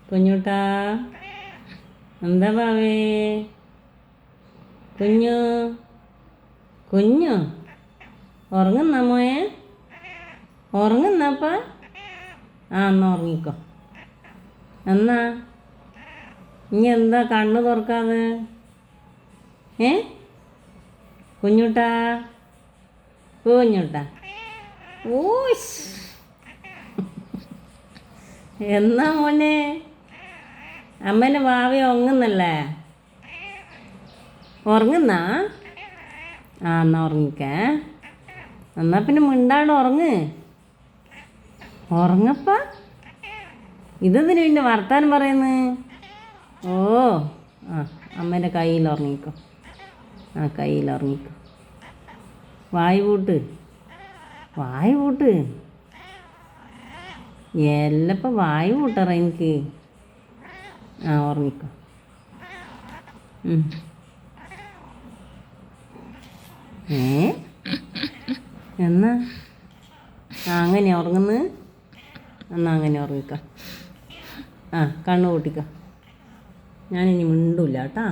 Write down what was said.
കുഞ്ഞുട്ടാ, എന്താ ഭാവേ? കുഞ്ഞു കുഞ്ഞു ഉറങ്ങുന്ന മോയെ? ഉറങ്ങുന്നപ്പ? എന്നാ ഉറങ്ങിക്കോ. എന്നാ ഇനി എന്താ കണ്ണ് തുറക്കാതെ? കുഞ്ഞുട്ടാ, കുഞ്ഞുട്ടാ, ഊശ്. എന്നാ മോനെ? അമ്മേൻ്റെ ഭാവി ഉറങ്ങുന്നല്ലേ? ഉറങ്ങുന്നാ? എന്നാ ഉറങ്ങിക്കേ. എന്നാ പിന്നെ മിണ്ടാണ്ട് ഉറങ്ങപ്പ. ഇതെന്തിനു പിന്നെ വർത്താനം പറയുന്നത്? ഓ, അമ്മേൻ്റെ കയ്യിൽ ഉറങ്ങിക്കോ. കയ്യിൽ ഉറങ്ങിക്കോ. വായ് പൂട്ട്, വായ് പൂട്ട്. എല്ലപ്പം വായ് പൂട്ടറ എനിക്ക്. ഉറങ്ങിക്കോ. എന്നാ അങ്ങനെയാ ഉറങ്ങുന്നത്? എന്നാ അങ്ങനെ ഉറങ്ങിക്കോ. കണ്ണ് കൂട്ടിക്കോ. ഞാനിനി മിണ്ടൂല കേട്ടാ.